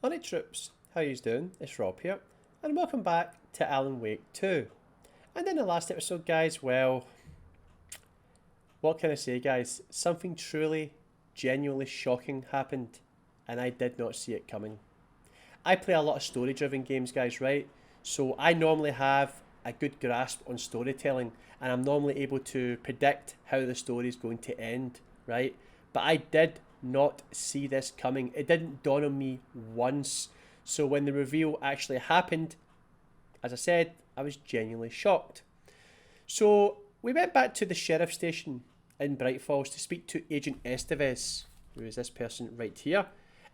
Alright troops, how yous doing? It's Rob here, and welcome back to Alan Wake 2. And in the last episode guys, well, what can I say guys? Something truly, genuinely shocking happened, and I did not see it coming. I play a lot of story driven games guys, right? So I normally have a good grasp on storytelling, and I'm normally able to predict how the story is going to end, right? But I did not see this coming. It didn't dawn on me once. So when the reveal actually happened, as I said, I was genuinely shocked. So we went back to the sheriff station in Bright Falls to speak to Agent Estevez, who is this person right here,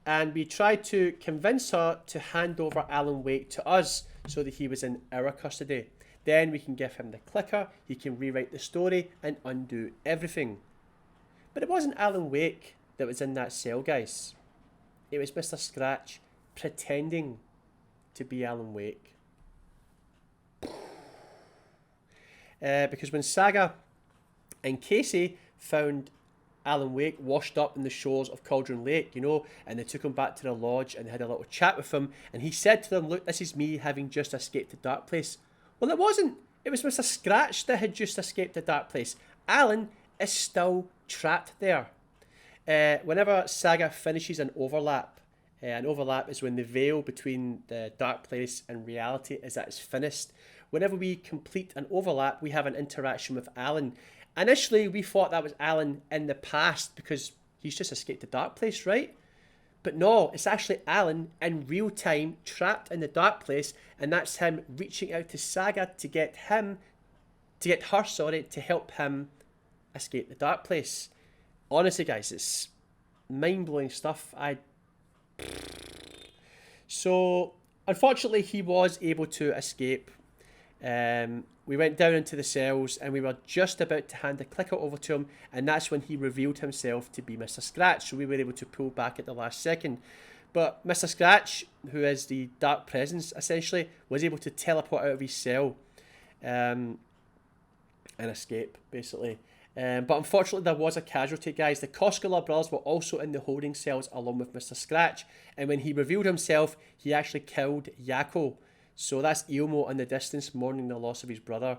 and we tried to convince her to hand over Alan Wake to us so that he was in our custody. Then we can give him the clicker, he can rewrite the story and undo everything. But it wasn't Alan Wake that was in that cell, guys. It was Mr. Scratch pretending to be Alan Wake. Because when Saga and Casey found Alan Wake washed up in the shores of Cauldron Lake, you know, and they took him back to the lodge and they had a little chat with him, and he said to them, look, this is me having just escaped the dark place. Well, it wasn't. It was Mr. Scratch that had just escaped the dark place. Alan is still trapped there. Whenever Saga finishes an overlap is when the veil between the dark place and reality is at its finished. Whenever we complete an overlap, we have an interaction with Alan. Initially, we thought that was Alan in the past because he's just escaped the dark place, right? But no, it's actually Alan in real time, trapped in the dark place, and that's him reaching out to Saga to get her to help him escape the dark place. Honestly, guys, it's mind-blowing stuff. So, unfortunately, he was able to escape. We went down into the cells and we were just about to hand the clicker over to him, and that's when he revealed himself to be Mr. Scratch, so we were able to pull back at the last second. But Mr. Scratch, who is the dark presence essentially, was able to teleport out of his cell and escape basically. But unfortunately there was a casualty, guys. The Koskela brothers were also in the holding cells along with Mr. Scratch, and when he revealed himself he actually killed Yako. So that's Ilmo in the distance mourning the loss of his brother.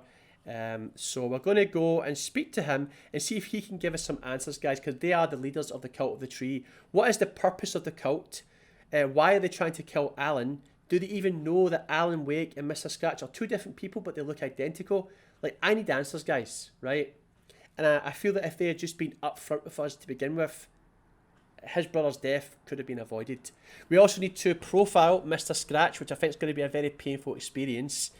So we're going to go and speak to him and see if he can give us some answers, guys, because they are the leaders of the Cult of the Tree. What is the purpose of the cult? Why are they trying to kill Alan? Do they even know that Alan Wake and Mr. Scratch are two different people but they look identical? Like, I need answers, guys, right? And I feel that if they had just been upfront with us to begin with, his brother's death could have been avoided. We also need to profile Mr. Scratch, which I think is going to be a very painful experience.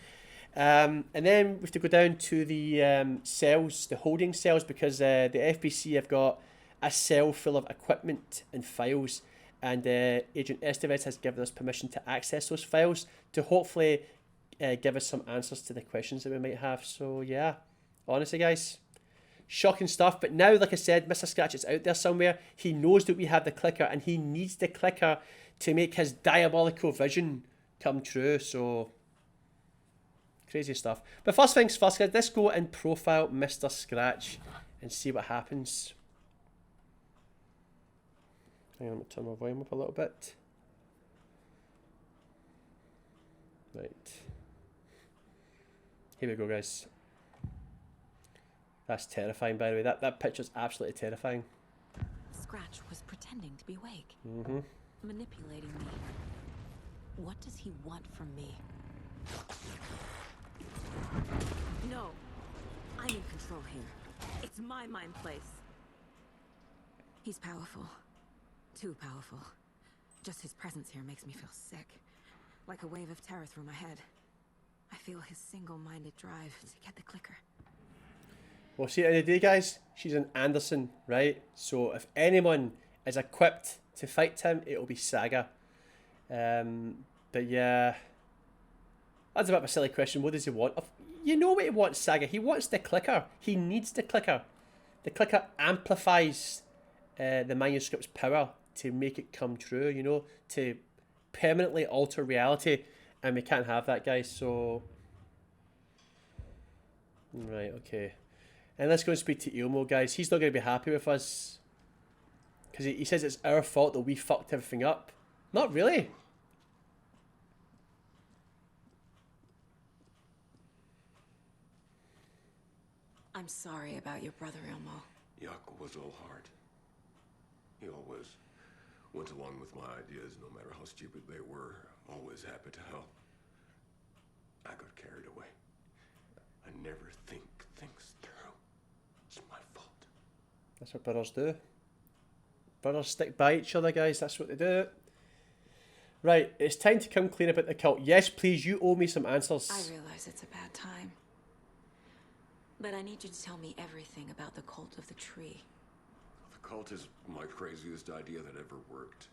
And then we have to go down to the cells, the holding cells, because the FBC have got a cell full of equipment and files, and Agent Estevez has given us permission to access those files to hopefully give us some answers to the questions that we might have. So yeah, honestly guys, shocking stuff. But now, like I said, Mr. Scratch is out there somewhere. He knows that we have the clicker, and he needs the clicker to make his diabolical vision come true. So, crazy stuff. But first things first, guys, let's go and profile Mr. Scratch and see what happens. Hang on, I'm going to turn my volume up a little bit. Right. Here we go, guys. That's terrifying, by the way. That picture's absolutely terrifying. Scratch was pretending to be awake. Manipulating me. What does he want from me? No. I'm in control here. It's my mind place. He's powerful. Too powerful. Just his presence here makes me feel sick. Like a wave of terror through my head. I feel his single-minded drive to get the clicker. Well, see, at the end of the day, guys, she's an Anderson, right? So if anyone is equipped to fight him, it'll be Saga. But yeah, that's a bit of a silly question. What does he want? You know what he wants, Saga. He wants the clicker. He needs the clicker. The clicker amplifies the manuscript's power to make it come true, you know, to permanently alter reality. And we can't have that, guys, so... Right, okay. And let's go and speak to Ilmo, guys. He's not going to be happy with us. Because he says it's our fault that we fucked everything up. Not really. I'm sorry about your brother, Elmo. Jaakko was all heart. He always went along with my ideas, no matter how stupid they were. Always happy to help. I got carried away. I never think things through. It's my fault. That's what brothers do. Brothers stick by each other, guys. That's what they do. Right, it's time to come clean about the cult. Yes, please, you owe me some answers. I realize it's a bad time. But I need you to tell me everything about the cult of the tree. The cult is my craziest idea that ever worked.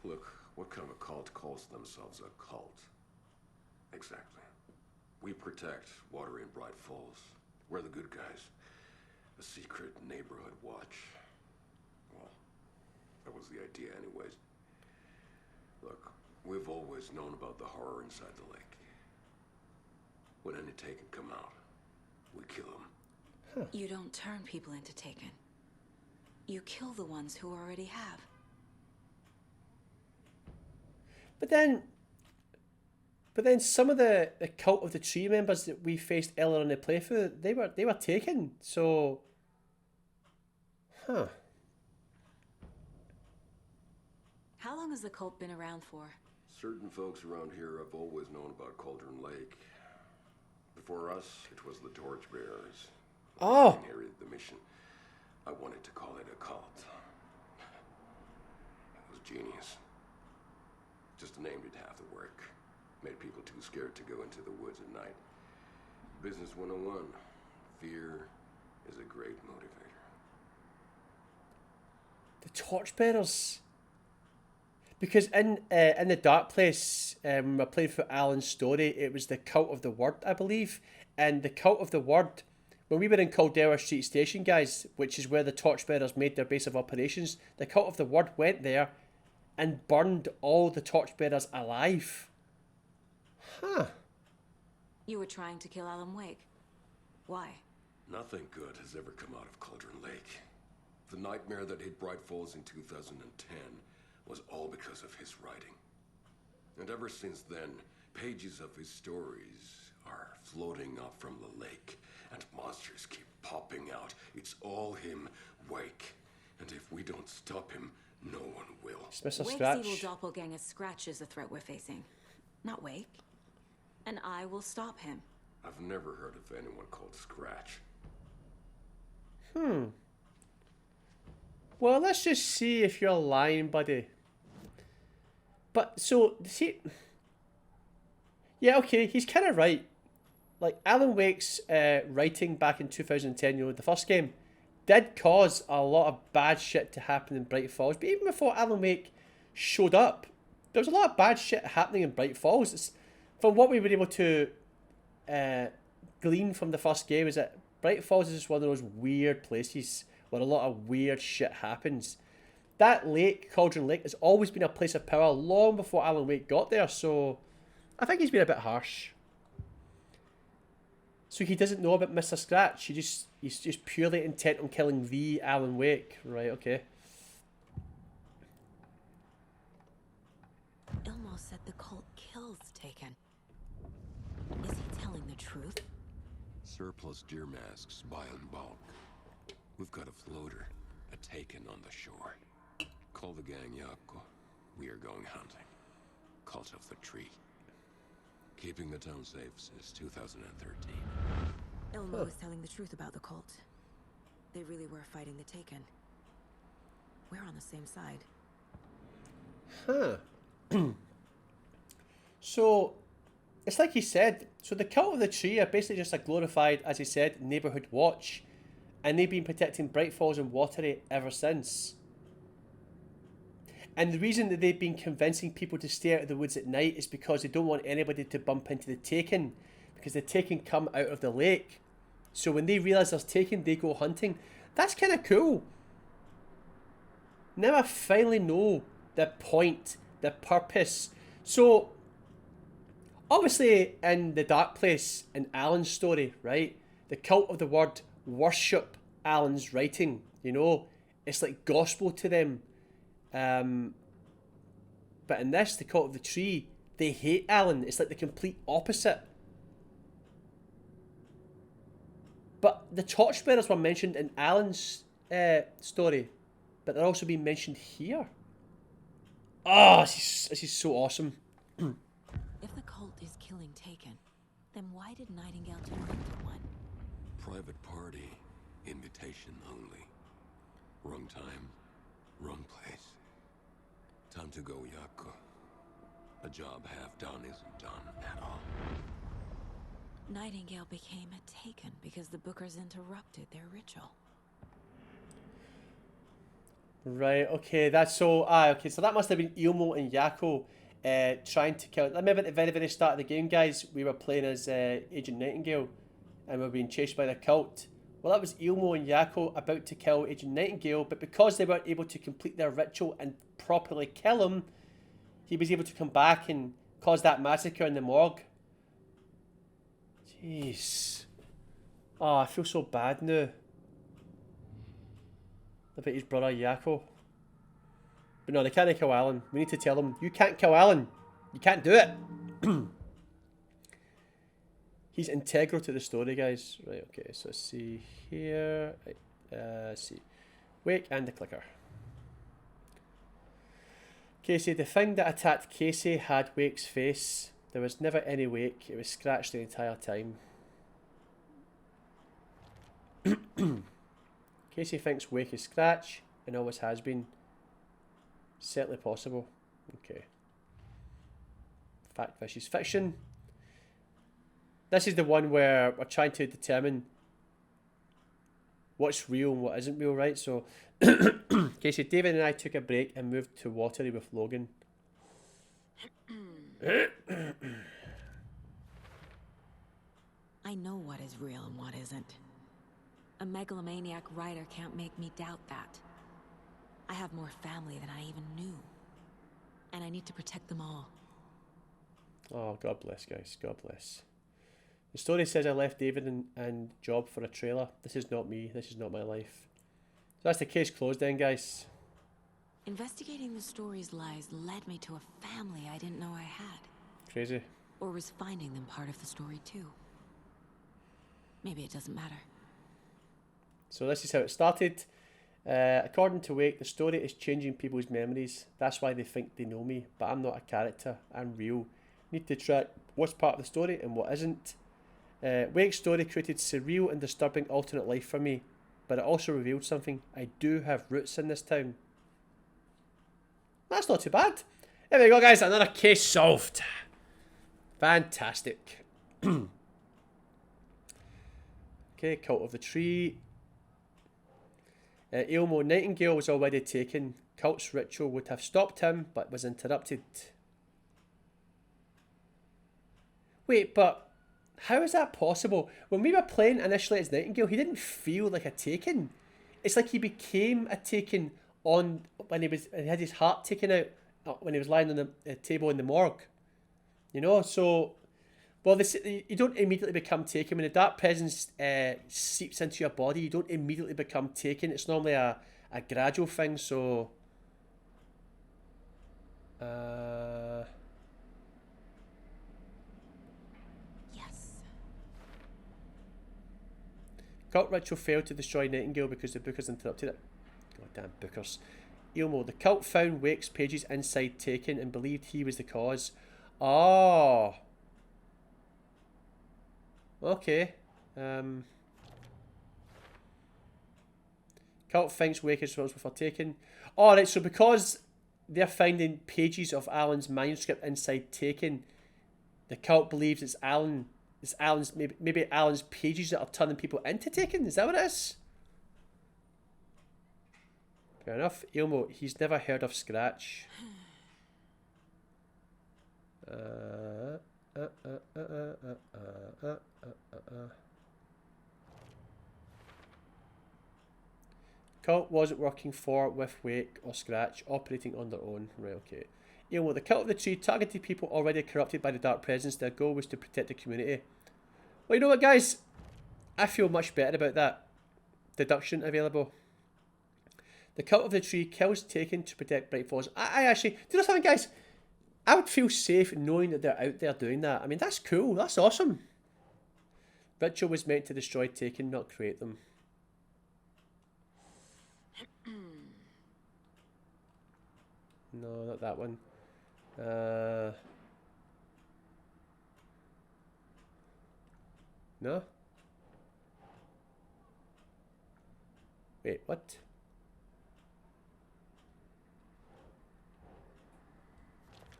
Look, what kind of a cult calls themselves a cult? Exactly. We protect water in Bright Falls. We're the good guys. A secret neighborhood watch. Well, that was the idea anyways. Look, we've always known about the horror inside the lake. When any Taken come out, we kill them. You don't turn people into Taken. You kill the ones who already have. But then some of the cult of the tree members that we faced earlier in the playthrough, they were taken. So, How long has the cult been around for? Certain folks around here have always known about Cauldron Lake. Before us, it was the Torchbearers. Oh. They inherited the mission. I wanted to call it a cult. It was genius. Just named it half the work. Made people too scared to go into the woods at night. Business 101. Fear is a great motivator. the Torchbearers. Because in the Dark Place, when we played for Alan's story, it was the Cult of the Word, I believe. And the Cult of the Word, when we were in Caldera Street Station, guys, which is where the Torchbearers made their base of operations, the Cult of the Word went there and burned all the Torchbearers alive. Huh. You were trying to kill Alan Wake. Why? Nothing good has ever come out of Cauldron Lake. The nightmare that hit Bright Falls in 2010 was all because of his writing. And ever since then, pages of his stories are floating up from the lake, and monsters keep popping out. It's all him, Wake. And if we don't stop him, no one will. It's Mr. Wake's Scratch. evil doppelganger Scratch is the threat we're facing, not Wake. And I will stop him. I've never heard of anyone called Scratch. Well, let's just see if you're lying, buddy. But, so, see... Yeah, okay, he's kind of right. Like, Alan Wake's writing back in 2010, you know, the first game, did cause a lot of bad shit to happen in Bright Falls. But even before Alan Wake showed up, there was a lot of bad shit happening in Bright Falls. It's, from what we were able to glean from the first game, is that Bright Falls is just one of those weird places where a lot of weird shit happens. That lake, Cauldron Lake, has always been a place of power long before Alan Wake got there, so I think he's been a bit harsh. So he doesn't know about Mr. Scratch. He's just purely intent on killing the Alan Wake. Right, okay. Ilmo said the cult kills Taken. Is he telling the truth? Surplus deer masks by in bulk. We've got a floater, a Taken on the shore. Call the gang, Jaakko. We are going hunting. Cult of the Tree. Keeping the town safe since 2013. Ilmo is telling the truth about the cult. They really were fighting the Taken. We're on the same side. Huh. So, it's like he said. So the Cult of the Tree are basically just a glorified, as he said, neighbourhood watch. And they've been protecting Bright Falls and Watery ever since. And the reason that they've been convincing people to stay out of the woods at night is because they don't want anybody to bump into the Taken. Because the Taken come out of the lake. So when they realise there's Taken, they go hunting. That's kind of cool. Now I finally know the point, the purpose. So, obviously in the Dark Place, in Alan's story, right? The Cult of the Word worship Alan's writing, you know? It's like gospel to them. But in this, the Cult of the Tree, they hate Alan. It's like the complete opposite. the torchbearers were mentioned in Alan's story, but they're also being mentioned here. Oh, this is so awesome. If the cult is killing Taken, then why did Nightingale turn into one? Private party. Invitation only. Wrong time. Wrong place. Time to go, Yako. A job half done isn't done at all. Nightingale became a Taken because the Bookers interrupted their ritual. Right, okay, that's so... okay, so that must have been Ilmo and Yako trying to kill... Remember at the very, very start of the game, guys, we were playing as Agent Nightingale, and we were being chased by the cult. Well, that was Ilmo and Yako about to kill Agent Nightingale, but because they weren't able to complete their ritual and properly kill him, he was able to come back and cause that massacre in the morgue. Jeez. Oh, I feel so bad now about his brother Yako. But no, they can't kill Alan. We need to tell them, you can't kill Alan. You can't do it. He's integral to the story, guys. Right, okay, so let's see here. Right, let's see. Wake and the clicker. Casey, the thing that attacked Casey had Wake's face. There was never any Wake. It was scratched the entire time. Casey thinks Wake is Scratch and always has been. Certainly possible. Okay. Fact versus fiction. This is the one where we're trying to determine what's real and what isn't real, right? So, Casey, David and I took a break and moved to Watery with Logan. I know what is real and what isn't. A megalomaniac writer can't make me doubt that. I have more family than I even knew. And I need to protect them all. Oh, God bless, guys. God bless. The story says I left David and Job for a trailer. This is not me. This is not my life. So that's the case closed then, guys. Investigating the story's lies led me to a family I didn't know I had. Crazy. Or was finding them part of the story too. Maybe it doesn't matter. So this is how it started. According to Wake, the story is changing people's memories. That's why they think they know me. But I'm not a character. I'm real. Need to track what's part of the story and what isn't. Wake's story created surreal and disturbing alternate life for me. But it also revealed something. I do have roots in this town. That's not too bad. There we go, guys. Another case solved. Fantastic. Okay, Cult of the Tree. Ilmo, Nightingale was already taken. Cult's ritual would have stopped him, but was interrupted. Wait, but how is that possible? When we were playing initially as Nightingale, he didn't feel like a Taken. It's like he became a Taken on when he had his heart taken out when he was lying on the table in the morgue. You know, so well, you don't immediately become Taken when the dark presence seeps into your body. You don't immediately become Taken. It's normally a gradual thing. So, Yes. Cult ritual failed to destroy Nightingale because the Bookers interrupted it. Goddamn Bookers. Ilmo, the cult found Wake's pages inside Taken and believed he was the cause. Oh. Okay. Cult thinks Wake is responsible for Taken. Alright, so because they're finding pages of Alan's manuscript inside Taken, the cult believes it's Alan's maybe Alan's pages that are turning people into Taken. Is that what it is? Fair enough. Ilmo, he's never heard of Scratch. Cult wasn't working with Wake or Scratch, operating on their own. Right, okay. Ilmo, the Cult of the Tree targeted people already corrupted by the Dark Presence. Their goal was to protect the community. Well, you know what, guys? I feel much better about that deduction available. The Cult of the Tree kills Taken to protect Bright Falls. I actually... Do you know something, guys? I would feel safe knowing that they're out there doing that. I mean, that's cool. That's awesome. Ritual was meant to destroy Taken, not create them. No, not that one. No? Wait, what?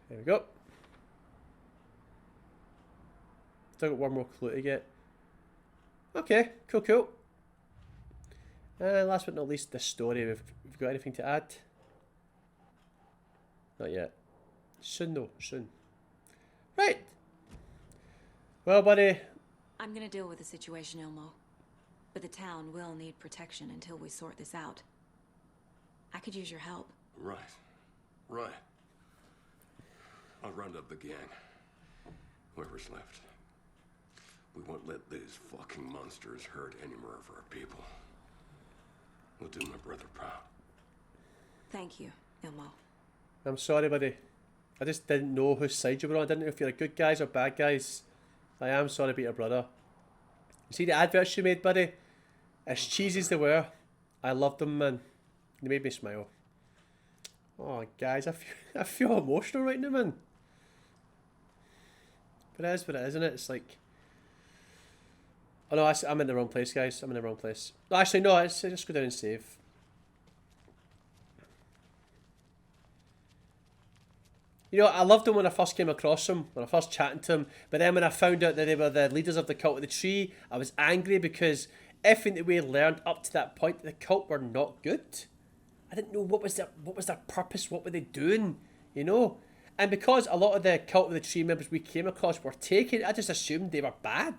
There we go. Still got one more clue to get. Okay, cool, cool. Last but not least, the story. We've got anything to add? Not yet. Soon though, soon. Right. Well, buddy. I'm gonna deal with the situation, Ilmo. But the town will need protection until we sort this out. I could use your help. Right. Right. I'll round up the gang. Whoever's left. We won't let these fucking monsters hurt any more of our people. We'll do my brother proud. Thank you, Ilmo. I'm sorry, buddy. I just didn't know whose side you were on. I didn't know if you're good guys or bad guys. I am sorry about your brother. You see the adverts you made, buddy? As cheesy as they were, I loved them, man. They made me smile. Oh, guys, I feel emotional right now, man. But it is what it is, isn't it? It's like... Oh no, I'm in the wrong place, guys. I'm in the wrong place. No, actually, no, let's just go down and save. You know, I loved them when I first came across them, when I first chatted to them. But then when I found out that they were the leaders of the cult of the tree, I was angry because everything that we had learned up to that point, the cult were not good. I didn't know what was their purpose, what were they doing, you know? And because a lot of the cult of the tree members we came across were taken, I just assumed they were bad.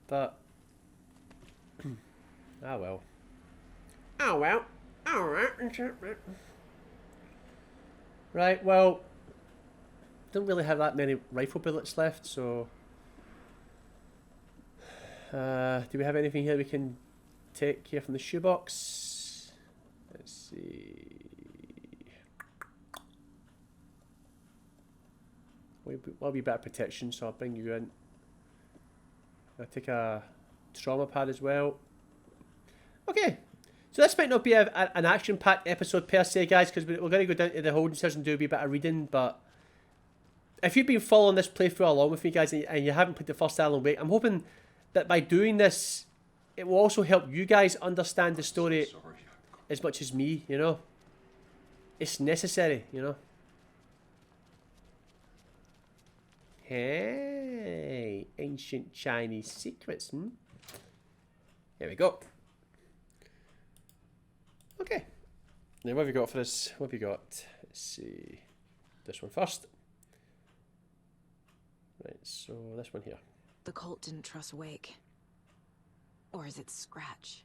But, ah well. Oh well. Alright. Right, well, don't really have that many rifle bullets left, so... do we have anything here we can take here from the shoebox? Let's see... Will be better protection, so I'll bring you in. I'll take a trauma pad as well. Okay, so this might not be an action-packed episode per se, guys, because we're going to go down to the holding cells and do a wee bit of reading, but if you've been following this playthrough along with me, guys, and you haven't played the first Alan Wake, I'm hoping that by doing this, it will also help you guys understand the story as much as me, you know? It's necessary, you know? Hey, ancient Chinese secrets, hmm? Here we go. Okay. Now, what have you got for us? What have you got? Let's see. This one first. Right, so this one here. The cult didn't trust Wake. Or is it Scratch?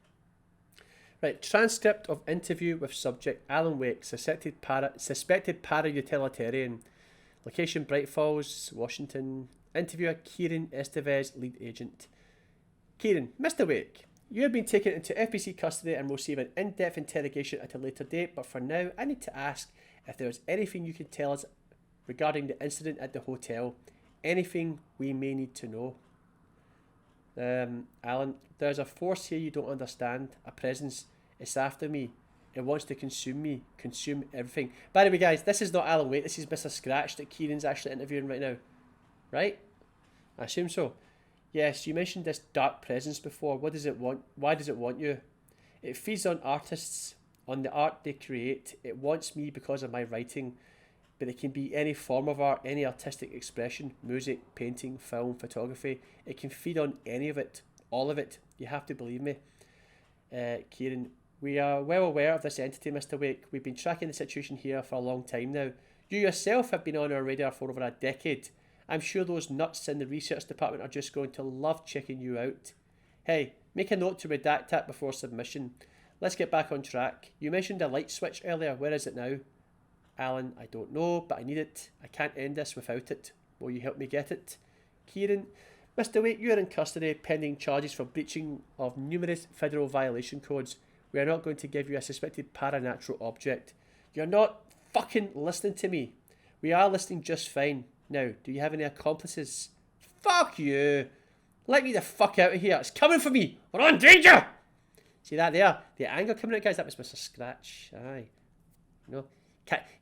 Right, transcript of interview with subject Alan Wake, suspected para-utilitarian. Location Bright Falls, Washington. Interviewer Kieran Estevez, lead agent. Kieran, Mr. Wake, you have been taken into FBC custody and will receive an in-depth interrogation at a later date, but for now I need to ask if there is anything you can tell us regarding the incident at the hotel. Anything we may need to know. Alan, there's a force here you don't understand. A presence. It's after me. It wants to consume me. Consume everything. By the way, guys, this is not Alan Wake. This is Mr. Scratch that Kieran's actually interviewing right now. Right? I assume so. Yes, you mentioned this dark presence before. What does it want? Why does it want you? It feeds on artists, on the art they create. It wants me because of my writing. But it can be any form of art, any artistic expression, music, painting, film, photography. It can feed on any of it, all of it. You have to believe me. Kieran, we are well aware of this entity, Mr. Wake. We've been tracking the situation here for a long time now. You yourself have been on our radar for over a decade. I'm sure those nuts in the research department are just going to love checking you out. Hey, make a note to redact that before submission. Let's get back on track. You mentioned a light switch earlier. Where is it now? Alan, I don't know, but I need it. I can't end this without it. Will you help me get it? Kieran, Mr. Wake, you are in custody pending charges for breaching of numerous federal violation codes. We are not going to give you a suspected paranatural object. You're not fucking listening to me. We are listening just fine. Now, do you have any accomplices? Fuck you. Let me the fuck out of here. It's coming for me. We're in danger. See that there? The anger coming out, guys. That was Mr. Scratch. Aye. You know,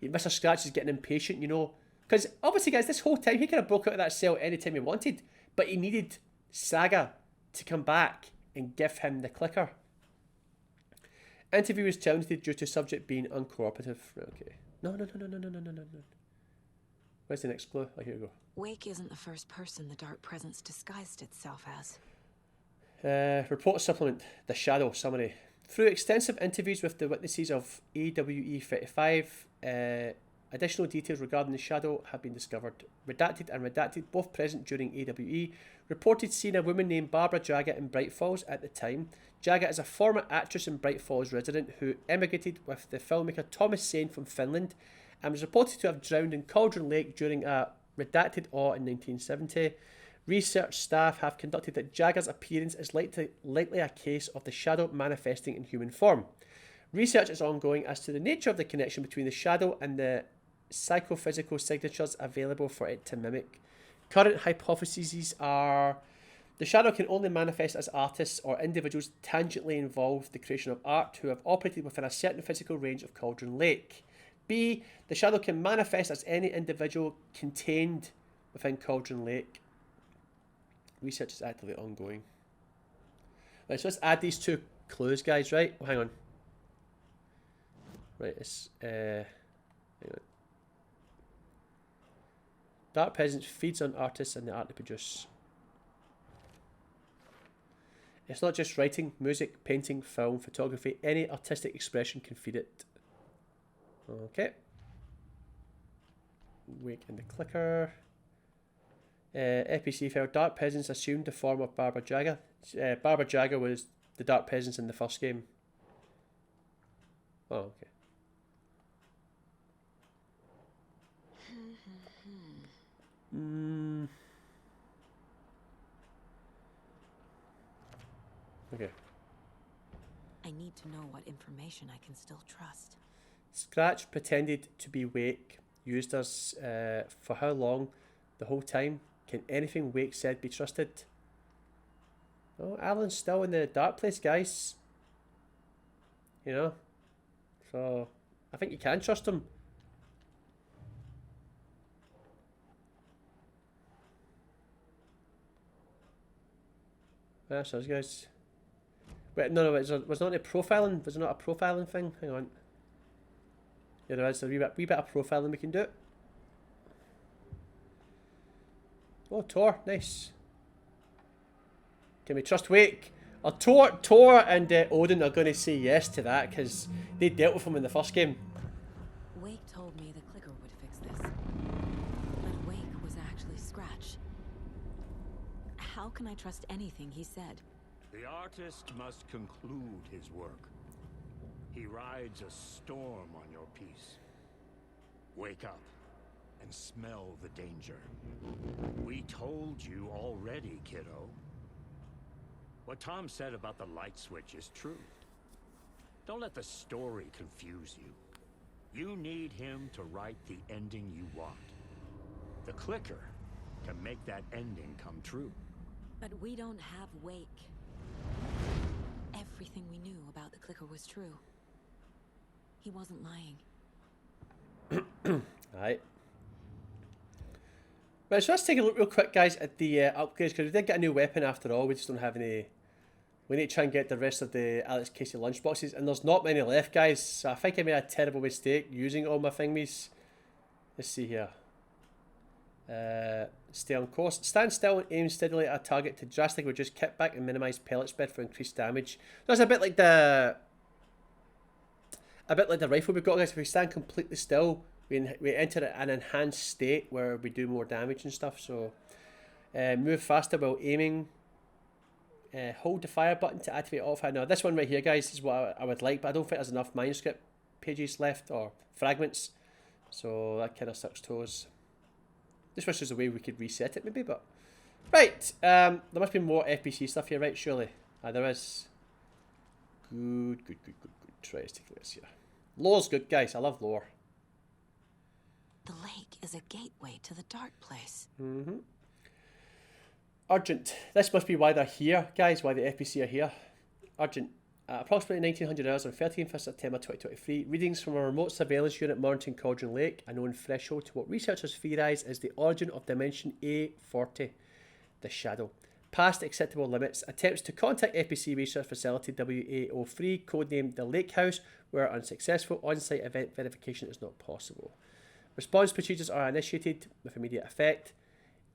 Mr. Scratch is getting impatient, you know. Because obviously, guys, this whole time he could have broke out of that cell anytime he wanted. But he needed Saga to come back and give him the clicker. Interview was terminated due to subject being uncooperative. Okay. No. Where's the next clue? Oh, here we go. Wake isn't the first person the dark presence disguised itself as. Report supplement. The Shadow summary. Through extensive interviews with the witnesses of AWE 35, additional details regarding the Shadow have been discovered. Redacted and redacted, both present during AWE, reported seeing a woman named Barbara Jagger in Bright Falls at the time. Jagger is a former actress and Bright Falls resident who emigrated with the filmmaker Thomas Sane from Finland and was reported to have drowned in Cauldron Lake during a redacted awe in 1970. Research staff have conducted that Jagger's appearance is likely a case of the Shadow manifesting in human form. Research is ongoing as to the nature of the connection between the Shadow and the psychophysical signatures available for it to mimic. Current hypotheses are the Shadow can only manifest as artists or individuals tangentially involved in the creation of art who have operated within a certain physical range of Cauldron Lake. B. The Shadow can manifest as any individual contained within Cauldron Lake. Research is actively ongoing. Right, so let's add these two clues, guys, right? Oh, hang on. Right, it's... hang on. Dark Presence feeds on artists and the art they produce. It's not just writing, music, painting, film, photography. Any artistic expression can feed it. Okay. Wake in the clicker. FPC file. Dark Presence assumed the form of Barbara Jagger. Barbara Jagger was the Dark Presence in the first game. Oh, okay. Okay. I need to know what information I can still trust. Scratch pretended to be Wake. Used us for how long? The whole time? Can anything Wake said be trusted? Oh, Alan's still in the dark place, guys. You know? So, I think you can trust him. That's us, guys. Wait, no, was there not any profiling? Was there not a profiling thing? Hang on. Yeah, there is a wee bit of profiling we can do. Oh, Tor, nice. Can we trust Wake? Tor and Odin are going to say yes to that because they dealt with him in the first game. Wake told me the clicker would fix this. But Wake was actually Scratch. How can I trust anything he said? The artist must conclude his work. He rides a storm on your piece. Wake up and smell the danger. We told you already, kiddo. What Tom said about the light switch is true. Don't let the story confuse you. You need him to write the ending you want. The clicker can make that ending come true. But we don't have Wake. Everything we knew about the clicker was true. He wasn't lying. Alright. Right, so let's take a look real quick, guys, at the upgrades, because we did get a new weapon after all. We just don't have any... We need to try and get the rest of the Alex Casey lunchboxes, and there's not many left, guys, so I think I made a terrible mistake using all my thingies. Let's see here. Stay on course. Stand still and aim steadily at a target to drastically reduce kickback and minimise pellet spread for increased damage. That's a bit like the... rifle we've got, guys. If we stand completely still, we enter an enhanced state where we do more damage and stuff. So, move faster while aiming. Hold the fire button to activate auto fire. Now, this one right here, guys, is what I would like, but I don't think there's enough manuscript pages left, or fragments. So, that kind of sucks toes. This was just a way we could reset it, maybe, but... Right, there must be more FPC stuff here, right? Surely. There is. Good. Try to take this here. Lore's good, guys. I love lore. The lake is a gateway to the dark place. Urgent. This must be why they're here, guys, why the FBC are here. Urgent. Approximately 1900 hours on 13th of September 2023, readings from a remote surveillance unit monitoring Cauldron Lake, a known threshold to what researchers theorise is the origin of dimension A40, the shadow. Past acceptable limits, attempts to contact FBC research facility WA03, codenamed the Lake House, were unsuccessful. On-site event verification is not possible. Response procedures are initiated with immediate effect.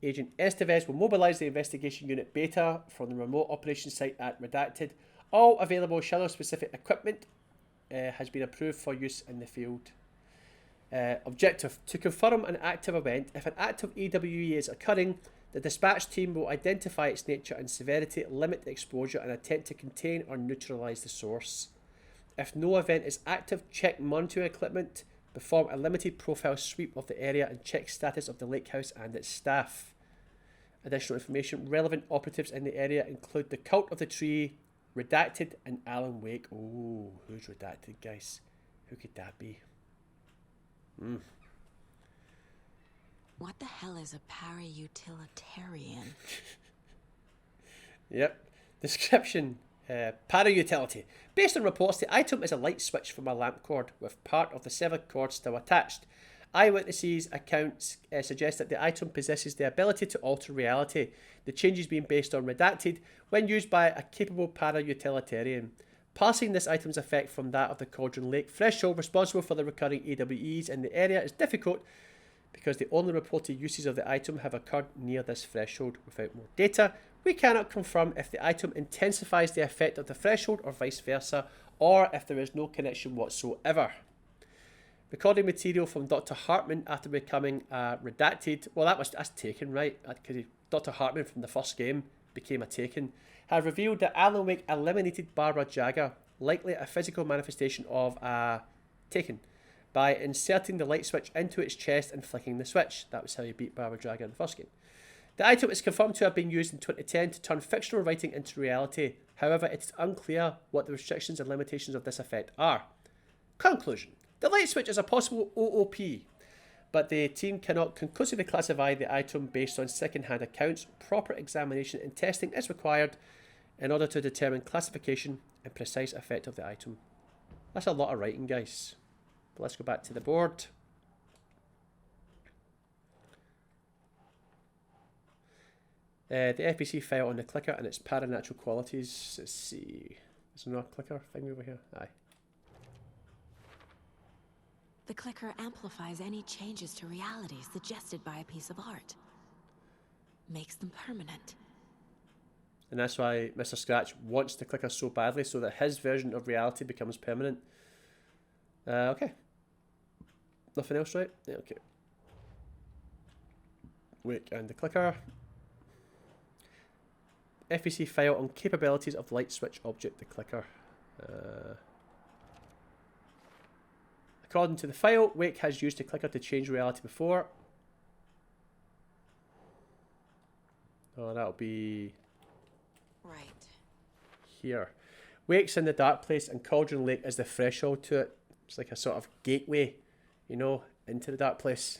Agent Estevez will mobilise the investigation unit beta from the remote operations site at Redacted. All available shadow-specific equipment has been approved for use in the field. Objective: to confirm an active event. If an active EWE is occurring, the dispatch team will identify its nature and severity, limit the exposure, and attempt to contain or neutralise the source. If no event is active, check monitoring equipment, perform a limited profile sweep of the area, and check status of the lake house and its staff. Additional information: relevant operatives in the area include the Cult of the Tree, Redacted, and Alan Wake. Oh, who's Redacted, guys? Who could that be? What the hell is a para-utilitarian? Yep. Description. Para-utility. Based on reports, the item is a light switch from a lamp cord, with part of the severed cord still attached. Eyewitnesses' accounts suggest that the item possesses the ability to alter reality, the changes being based on Redacted when used by a capable para-utilitarian. Passing this item's effect from that of the Cauldron Lake threshold responsible for the recurring AWEs in the area is difficult because the only reported uses of the item have occurred near this threshold. Without more data, we cannot confirm if the item intensifies the effect of the threshold or vice versa, or if there is no connection whatsoever. Recording material from Dr. Hartman after becoming Redacted. Well, that's taken, right? Because Dr. Hartman from the first game became a Taken. Have revealed that Alan Wake eliminated Barbara Jagger, likely a physical manifestation of a Taken, by inserting the light switch into its chest and flicking the switch. That was how you beat Barbara Jagger in the first game. The item is confirmed to have been used in 2010 to turn fictional writing into reality. However, it is unclear what the restrictions and limitations of this effect are. Conclusion. The light switch is a possible OOP, but the team cannot conclusively classify the item based on second-hand accounts. Proper examination and testing is required in order to determine classification and precise effect of the item. That's a lot of writing, guys. But let's go back to the board. The FBC file on the clicker and its paranatural qualities. Let's see. Is there no clicker thing over here? Aye. The clicker amplifies any changes to reality suggested by a piece of art. Makes them permanent. And that's why Mr. Scratch wants the clicker so badly, so that his version of reality becomes permanent. Okay. Nothing else, right? Yeah, okay. Wake and the clicker. FBC file on capabilities of light switch object, the clicker. According to the file, Wake has used the clicker to change reality before. Oh, that'll be... Right. here. Wake's in the dark place and Cauldron Lake is the threshold to it. It's like a sort of gateway, you know, into the dark place.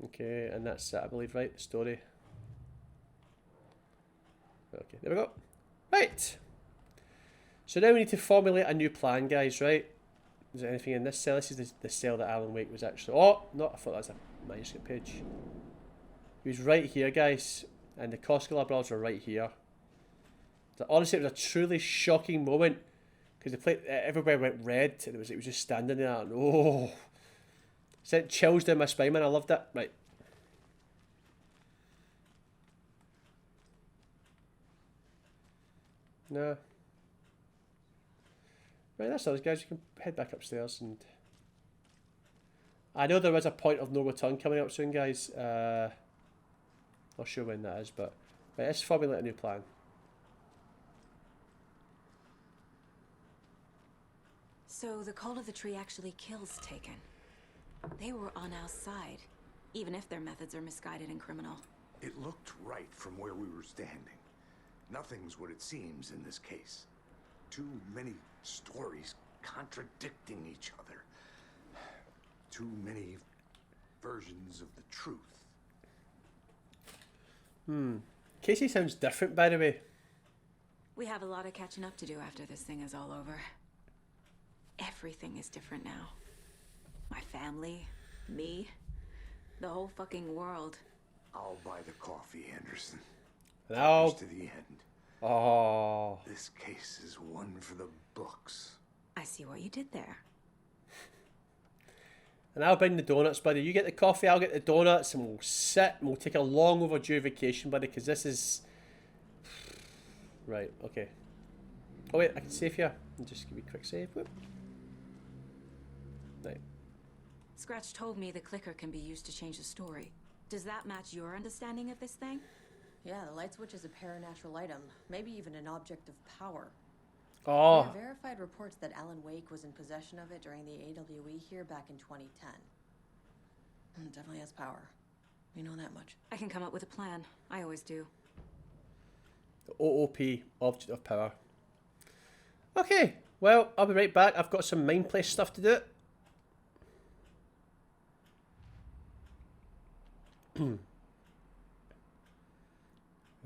Okay, and that's it, I believe, right? The story. Okay, there we go. Right. So now we need to formulate a new plan, guys, right? Is there anything in this cell? This is the cell that Alan Wake was actually... Oh, no, I thought that was a manuscript page. He was right here, guys. And the Koskela brothers are right here. So honestly, it was a truly shocking moment. Because the plate, everywhere went red. And it was just standing there. And oh. Sent chills down my spine, man. I loved it. Right. No. Right, that's all, guys. You can head back upstairs and... I know there is a point of no return coming up soon, guys. Not sure when that is, but... Right, let's formulate a new plan. So the Cult of the Tree actually kills Taken. They were on our side, even if their methods are misguided and criminal. It looked right from where we were standing. Nothing's what it seems in this case. Too many stories contradicting each other. Too many versions of the truth. Casey sounds different, by the way. We have a lot of catching up to do after this thing is all over. Everything is different now. My family, me, the whole fucking world. I'll buy the coffee, Anderson. Now, Here's to the end. oh, This case is one for the books. I see what you did there. and I'll bring the donuts, buddy. You get the coffee, I'll get the donuts, and we'll sit and we'll take a long overdue vacation, buddy, because this is... Right, okay. Oh wait, I can save here. Just give me a quick save. Whoop. Right. Scratch told me the clicker can be used to change the story. Does that match your understanding of this thing? Yeah, the light switch is a paranatural item, maybe even an object of power. Oh, There are verified reports that Alan Wake was in possession of it during the AWE here back in 2010. It definitely has power. We know that much. I can come up with a plan. I always do. the OOP, Object of Power. Okay, well, I'll be right back. I've got some Mind Place stuff to do.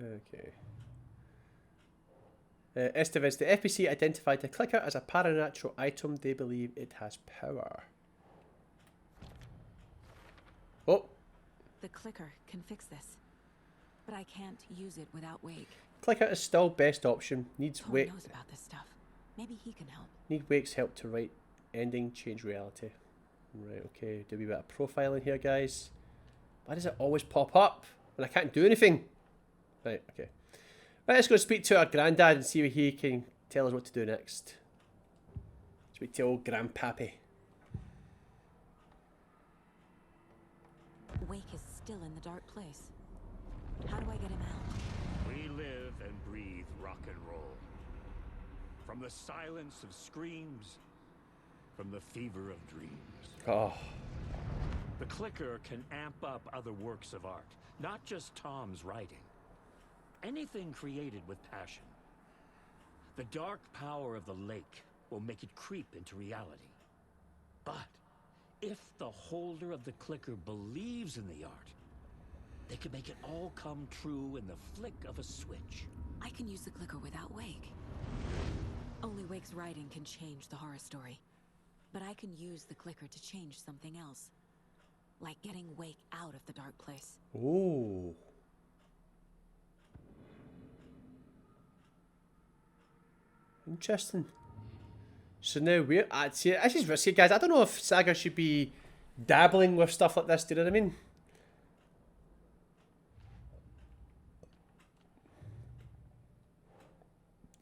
Okay. Estevez, the FBC identified the clicker as a paranatural item. They believe it has power. Oh, The clicker can fix this. But I can't use it without Wake. clicker is still best option. Needs Tom Wake. knows about this stuff. Maybe he can help. Need Wake's help to write ending, change reality. Right, okay. Do a wee bit of profiling here, guys. Why does it always pop up when I can't do anything? Right, okay. Right, let's go speak to our granddad and see if he can tell us what to do next. Speak to old grandpappy. Wake is still in the dark place. How do I get him out? We live and breathe rock and roll. From the silence of screams, from the fever of dreams. Oh, The clicker can amp up other works of art, not just Tom's writing. Anything created with passion. The dark power of the lake will make it creep into reality. But if the holder of the clicker believes in the art, they can make it all come true in the flick of a switch. I can use the clicker without Wake. Only Wake's writing can change the horror story. But I can use the clicker to change something else. Like getting Wake out of the dark place. ooh. Interesting. So now we're at... See, this is risky, guys. I don't know if Saga should be dabbling with stuff like this. Do you know what I mean?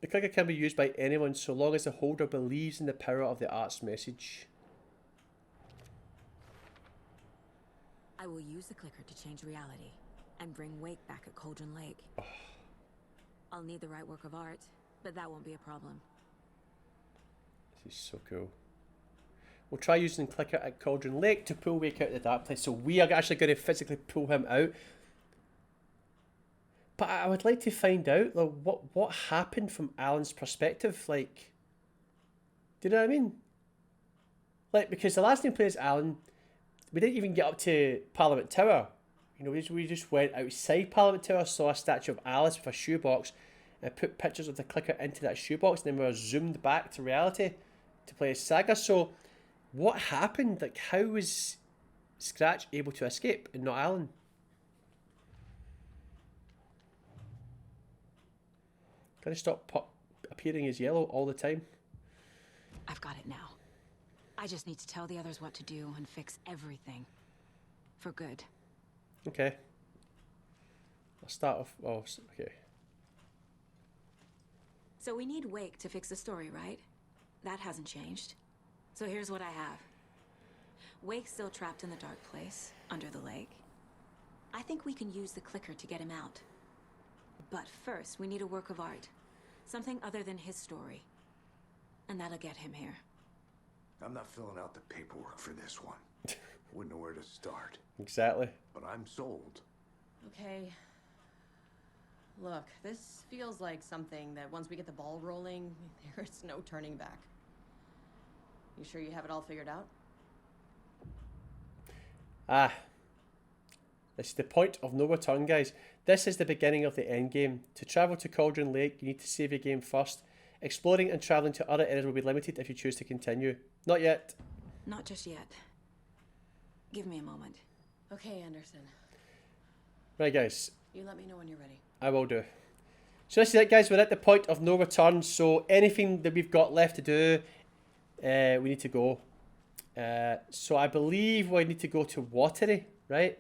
The clicker can be used by anyone so long as the holder believes in the power of the art's message. I will use the clicker to change reality and bring Wake back at Cauldron Lake. I'll need the right work of art, but that won't be a problem. This is so cool. We'll try using clicker at Cauldron Lake to pull Wake out of the dark place. So we are actually going to physically pull him out. But I would like to find out like, what happened from Alan's perspective. Like, do you know what I mean? Like, because the last time we played as Alan, we didn't even get up to Parliament Tower. You know, we just went outside Parliament Tower, saw a statue of Alice with a shoebox, and put pictures of the clicker into that shoebox, and then we were zoomed back to reality to play as Saga. So, what happened? Like, how was Scratch able to escape and not Alan? Can I stop appearing as yellow all the time? I've got it now. I just need to tell the others what to do and fix everything. For good. Okay. I'll start off... Oh, okay. So we need Wake to fix the story, right? That hasn't changed. So here's what I have. Wake's still trapped in the dark place, under the lake. I think we can use the clicker to get him out. But first, we need a work of art. Something other than his story. And that'll get him here. I'm not filling out the paperwork for this one. Wouldn't know where to start. Exactly. But I'm sold. Okay. Look, this feels like something that once we get the ball rolling, there's no turning back. You sure you have it all figured out? Ah. This is the point of no return, guys. This is the beginning of the end game. To travel to Cauldron Lake, you need to save your game first. Exploring and traveling to other areas will be limited if you choose to continue. Not yet. Not just yet. Give me a moment. Okay, Anderson. Right, guys. You let me know when you're ready. I will do. So this is it, guys. We're at the point of no return. So anything that we've got left to do, we need to go. So I believe we need to go to Watery, right?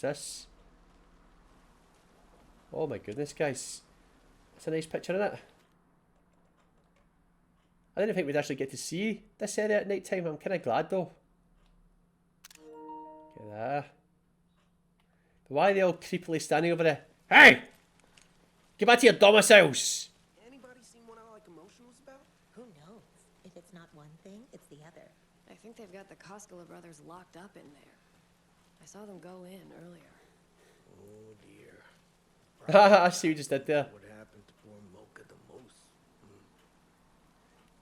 What's this? Oh my goodness, guys. That's a nice picture, isn't it? I didn't think we'd actually get to see this area at night time. I'm kind of glad though. Get that. But why are they all creepily standing over there? Hey! Get back to your domiciles! Anybody seen what I like emotionals about? Who knows? If it's not one thing, it's the other. I think they've got the Koskela brothers locked up in there. I saw them go in earlier. Oh dear. I see what you just did there. What happened to poor Mocha the most?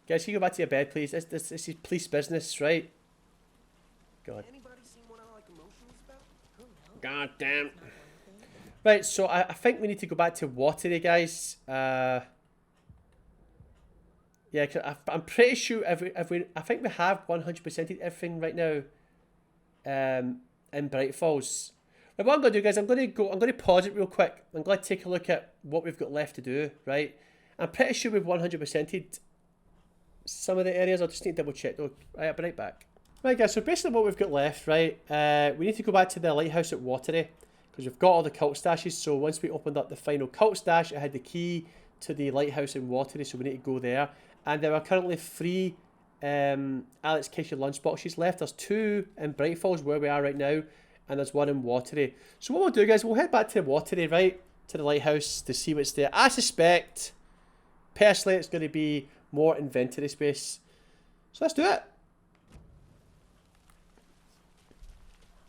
Guys, can you go back to your bed, please? This is police business, right? God. Anybody seen what I like emotionals about? Who knows? God damn. It's not one thing. Right, so I think we need to go back to Watery, guys. Yeah, 'cause I'm pretty sure I think we have 100%ed everything right now. In Bright Falls. Right, what I'm gonna do, guys, I'm gonna pause it real quick. I'm gonna take a look at what we've got left to do, right? I'm pretty sure we've 100%ed some of the areas. I'll just need to double check though. Right, I'll be right back. Right, guys, so basically what we've got left, right? We need to go back to the lighthouse at Watery because we've got all the cult stashes. So once we opened up the final cult stash, it had the key to the lighthouse in Watery, so we need to go there. And there are currently 3 Alex Casey lunchboxes left. There's 2 in Bright Falls where we are right now, and there's 1 in Watery. So what we'll do, guys, we'll head back to Watery, right, to the lighthouse to see what's there. I suspect, personally, it's going to be more inventory space. So let's do it.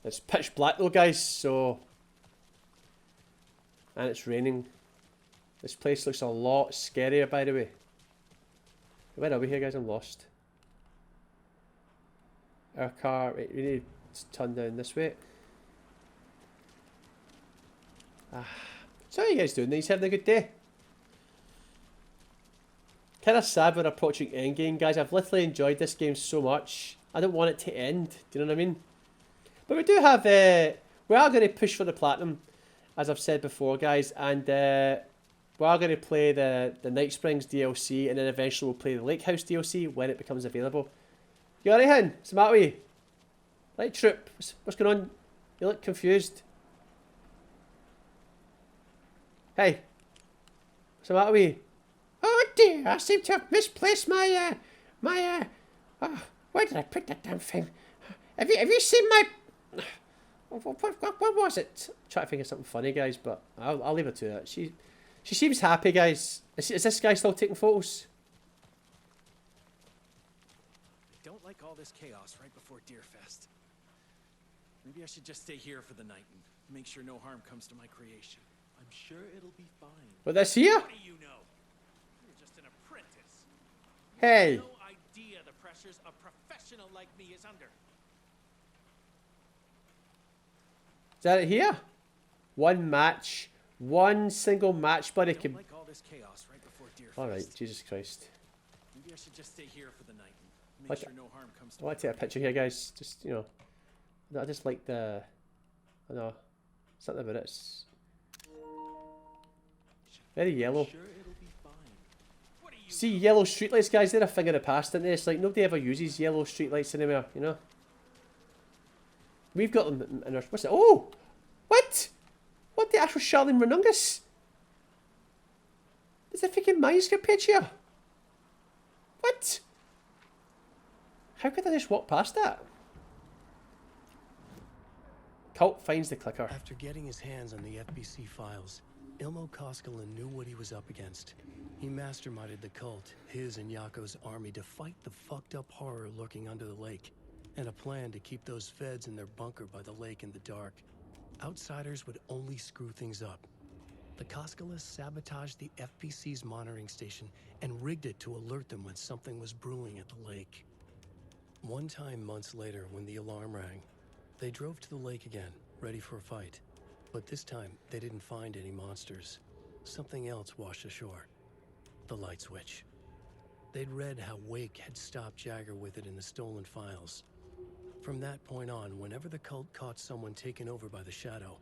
It's pitch black though, guys, so... And it's raining. This place looks a lot scarier, by the way. Where are we here, guys? I'm lost. Our car, right, we need to turn down this way. So how are you guys doing? Are you having a good day? Kind of sad we're approaching endgame, guys. I've literally enjoyed this game so much. I don't want it to end. Do you know what I mean? But we do have, we are going to push for the platinum, as I've said before, guys. And we are going to play the Night Springs DLC, and then eventually we'll play the Lake House DLC when it becomes available. You alright, hen? What's the matter with you? Right, troop. What's going on? You look confused. Hey. What's the matter with you? Oh dear, I seem to have misplaced my, where did I put that damn thing? Have you seen my... What was it? I'm trying to think of something funny, guys, but I'll leave her to that. She seems happy, guys. Is this guy still taking photos? I don't like all this chaos right before Deerfest. Maybe I should just stay here for the night and make sure no harm comes to my creation. I'm sure it'll be fine. But this here? What do you know? You're just an apprentice. Hey. You have no idea the pressures a professional like me is under. Is that it here? One match. One single match, buddy. I don't like all this chaos right before Deerfest. Alright, Jesus Christ. Maybe I should just stay here for the night and make sure no harm comes to I want to take a picture here, guys. Just, you know. I just like the... I don't know. Something about it. It's very yellow. Sure it'll be fine. What do you See, yellow streetlights, guys, they're a thing of the past, aren't they? It's like nobody ever uses yellow streetlights anymore, you know? We've got them in our... What's it? Oh! What? What the actual Charlene Renungus? There's a freaking manuscript page here. What? How could I just walk past that? Cult finds the clicker. After getting his hands on the FBC files, Ilmo Koskela knew what he was up against. He masterminded the cult, his and Yako's army, to fight the fucked up horror lurking under the lake, and a plan to keep those feds in their bunker by the lake in the dark. Outsiders would only screw things up. The Koskelas sabotaged the FBC's monitoring station and rigged it to alert them when something was brewing at the lake. One time months later, when the alarm rang, They drove to the lake again, ready for a fight. But this time, they didn't find any monsters. Something else washed ashore. The light switch. They'd read how Wake had stopped Jagger with it in the stolen files. From that point on, whenever the cult caught someone taken over by the shadow,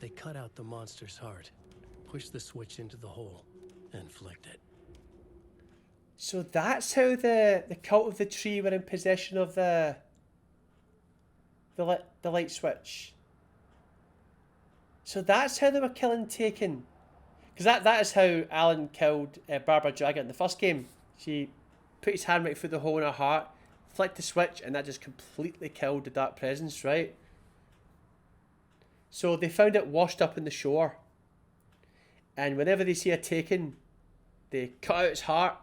they cut out the monster's heart, pushed the switch into the hole, and flicked it. So that's how the cult of the tree were in possession of the light switch. So that's how they were killing Taken. Because that is how Alan killed Barbara Jagger in the first game. She put his hand right through the hole in her heart, flicked the switch, and that just completely killed the dark presence, right? So they found it washed up in the shore. And whenever they see a Taken, they cut out its heart,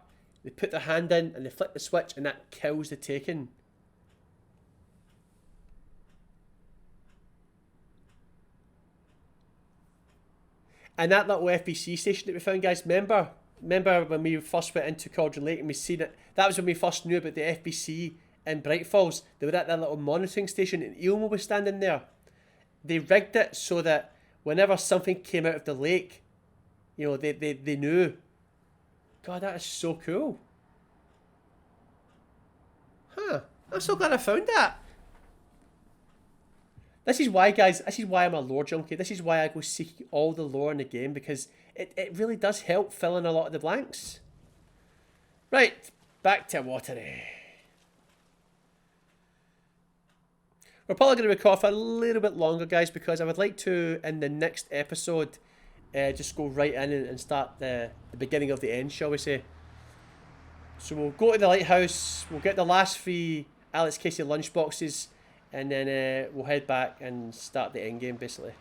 they put their hand in, and they flick the switch, and that kills the Taken. And that little FBC station that we found, guys, remember when we first went into Cauldron Lake and we seen it? That was when we first knew about the FBC in Bright Falls. They were at that little monitoring station and Ilmo was standing there. They rigged it so that whenever something came out of the lake, you know, they knew. God, that is so cool. Huh. I'm so glad I found that. This is why, guys, this is why I'm a lore junkie. This is why I go seeking all the lore in the game, because it really does help fill in a lot of the blanks. Right, back to Watery. We're probably going to record for a little bit longer, guys, because I would like to, in the next episode, just go right in and start the beginning of the end, shall we say. So we'll go to the lighthouse, we'll get the last 3 Alex Casey lunchboxes, and then we'll head back and start the end game, basically.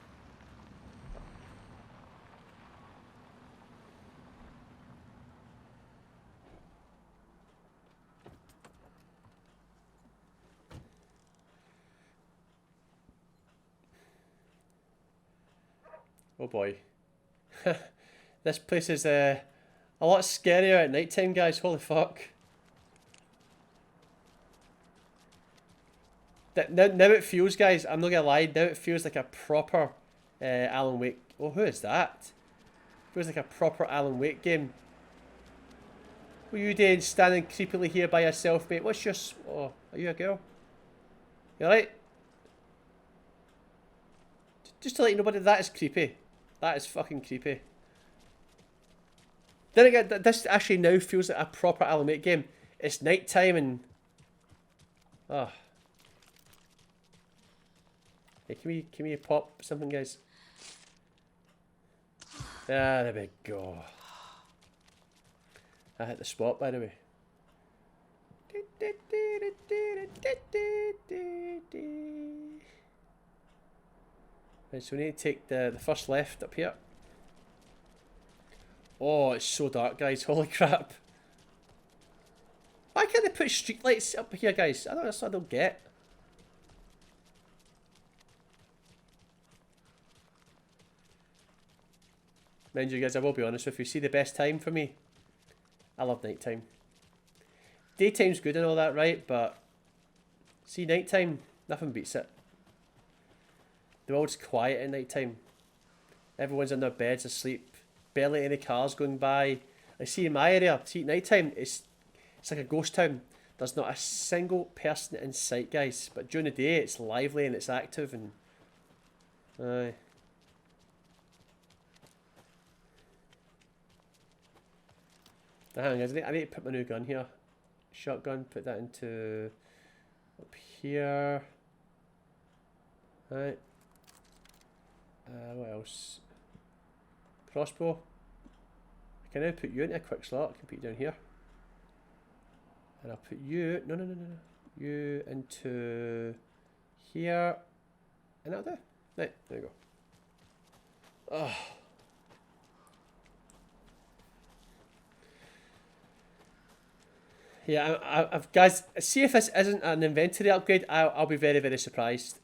Oh boy. This place is a lot scarier at night time, guys. Holy fuck. Now it feels, guys, I'm not gonna lie, now it feels like a proper Alan Wake. Oh, who is that? Feels like a proper Alan Wake game. What are you doing standing creepily here by yourself, mate? What's your... Oh, are you a girl? You alright? Just to let you know, buddy, that is creepy. That is fucking creepy. Then again, this actually now feels like a proper Alan Wake game. It's night time and... Oh. Hey, can we pop something, guys? Ah, there we go. I hit the spot, by the way. Right, so we need to take the first left up here. Oh, it's so dark, guys. Holy crap. Why can't they put street lights up here, guys? That's what I don't get. Mind you, guys, I will be honest with you. See, the best time for me, I love nighttime. Daytime's good and all that, right? But see, nighttime, nothing beats it. The world's quiet at nighttime. Everyone's in their beds asleep. Barely any cars going by. I see in my area, see at nighttime, it's like a ghost town. There's not a single person in sight, guys. But during the day, it's lively and it's active and... Aye. Hang on, guys, I need to put my new gun here. Shotgun, put that into up here. Right. What else? Crossbow. I can now put you into a quick slot. I can put you down here. And I'll put you... No. You into here. And that'll do. Right, there you go. Oh. Yeah, I've guys, see if this isn't an inventory upgrade, I'll be very, very surprised.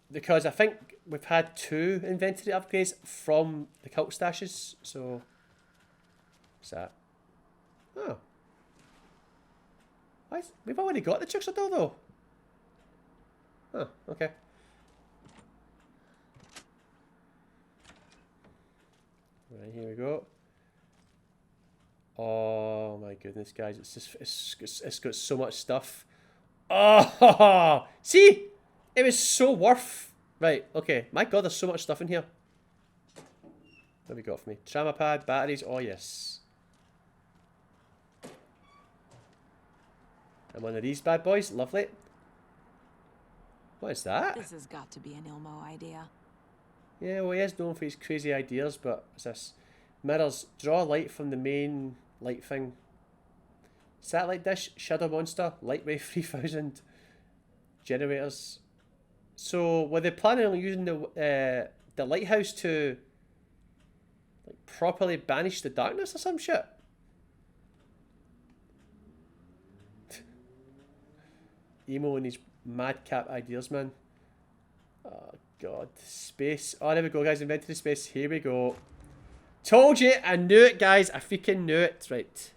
Because I think we've had 2 inventory upgrades from the cult stashes, so... What's that? Oh. We've already got the Chuxador though. Oh, okay. Right, here we go. Oh my goodness, guys, it's just it's got so much stuff. Oh, see, it was so worth. Right, okay. My God, there's so much stuff in here. What have we got for me? Trauma pad, batteries. Oh yes. And one of these bad boys. Lovely. What is that? This has got to be an Ilmo idea. Yeah, well, he is known for his crazy ideas, but what's this? Mirrors. Draw light from the main light thing. Satellite dish. Shadow monster. Lightwave 3000. Generators. So, were they planning on using the lighthouse to like properly banish the darkness or some shit? Emo and his madcap ideas, man. Oh, God. Space. Oh, there we go, guys. Invented the space. Here we go. Told you. I knew it, guys. I freaking knew it. Right.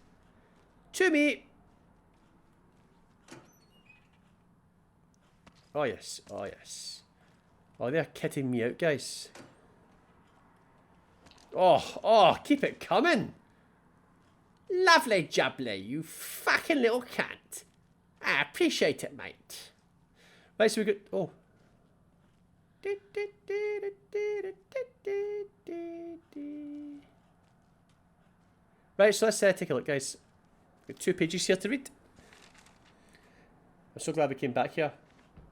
To me. Oh, yes. Oh, yes. Oh, they're kidding me out, guys. Oh, keep it coming. Lovely jubbly, you fucking little cunt. I appreciate it, mate. Right, so we got... Oh. Right, so let's take a look, guys. We've got 2 pages here to read. I'm so glad we came back here.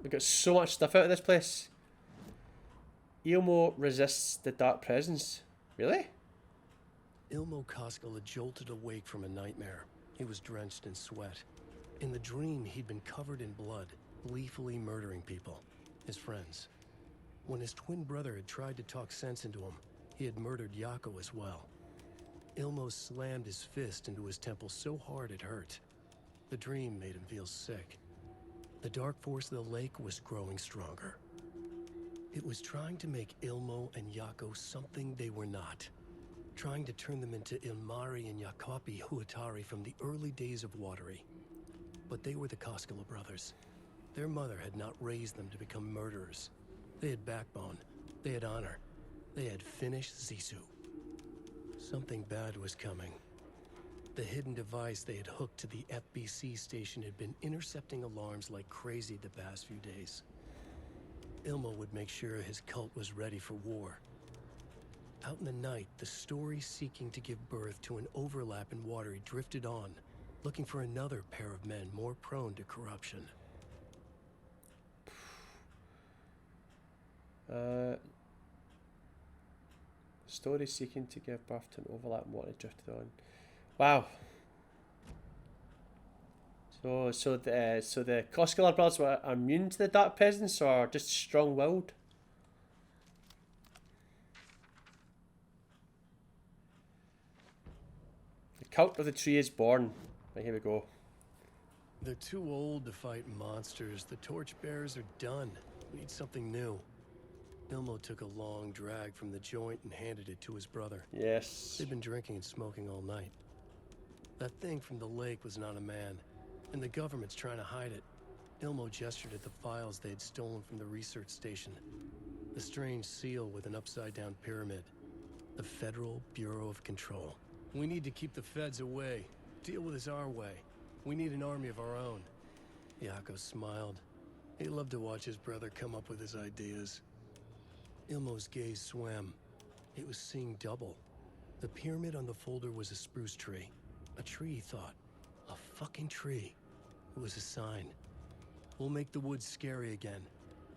We got so much stuff out of this place. Ilmo resists the dark presence. Really? Ilmo Koskela had jolted awake from a nightmare. He was drenched in sweat. In the dream, he'd been covered in blood, gleefully murdering people, his friends. When his twin brother had tried to talk sense into him, he had murdered Yako as well. Ilmo slammed his fist into his temple so hard it hurt. The dream made him feel sick. The dark force of the lake was growing stronger. It was trying to make Ilmo and Yako something they were not. Trying to turn them into Ilmari and Yakapi Huatari from the early days of Watery. But they were the Koskela brothers. Their mother had not raised them to become murderers. They had backbone. They had honor. They had finished Zissou. Something bad was coming. The hidden device they had hooked to the FBC station had been intercepting alarms like crazy the past few days. Ilmo would make sure his cult was ready for war. Out in the night, the story seeking to give birth to an overlap in Watery drifted on, looking for another pair of men more prone to corruption. Story seeking to give birth to an overlap in Watery drifted on. Wow. So the Koskela brothers were immune to the dark presence or just strong-willed? The cult of the tree is born. Right, here we go. They're too old to fight monsters. The torchbearers are done. We need something new. Ilmo took a long drag from the joint and handed it to his brother. Yes. They'd been drinking and smoking all night. That thing from the lake was not a man, and the government's trying to hide it. Ilmo gestured at the files they had stolen from the research station. The strange seal with an upside-down pyramid. The Federal Bureau of Control. We need to keep the feds away. Deal with this our way. We need an army of our own. Yako smiled. He loved to watch his brother come up with his ideas. Ilmo's gaze swam. It was seeing double. The pyramid on the folder was a spruce tree. A tree, he thought. A fucking tree. It was a sign. We'll make the woods scary again.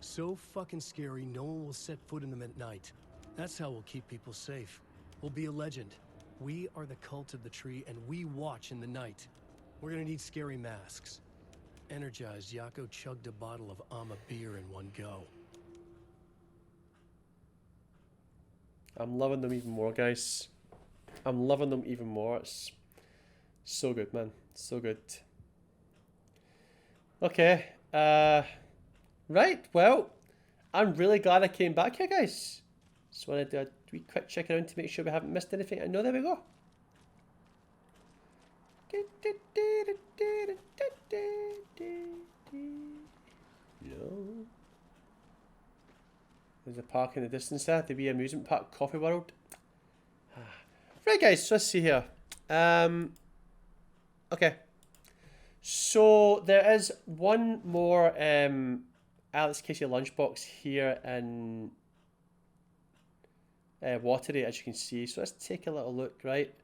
So fucking scary, no one will set foot in them at night. That's how we'll keep people safe. We'll be a legend. We are the cult of the tree, and we watch in the night. We're gonna need scary masks. Energized, Yako chugged a bottle of Ama beer in one go. I'm loving them even more, guys. I'm loving them even more. It's so good, man. So good. Okay. Right. Well, I'm really glad I came back here, guys. Just want to do a wee quick check around to make sure we haven't missed anything. I know, there we go. No. There's a park in the distance there. The wee amusement park, Coffee World. Right, guys. So let's see here. Okay. So there is one more Alex Casey lunchbox here in Watery, as you can see. So let's take a little look, right?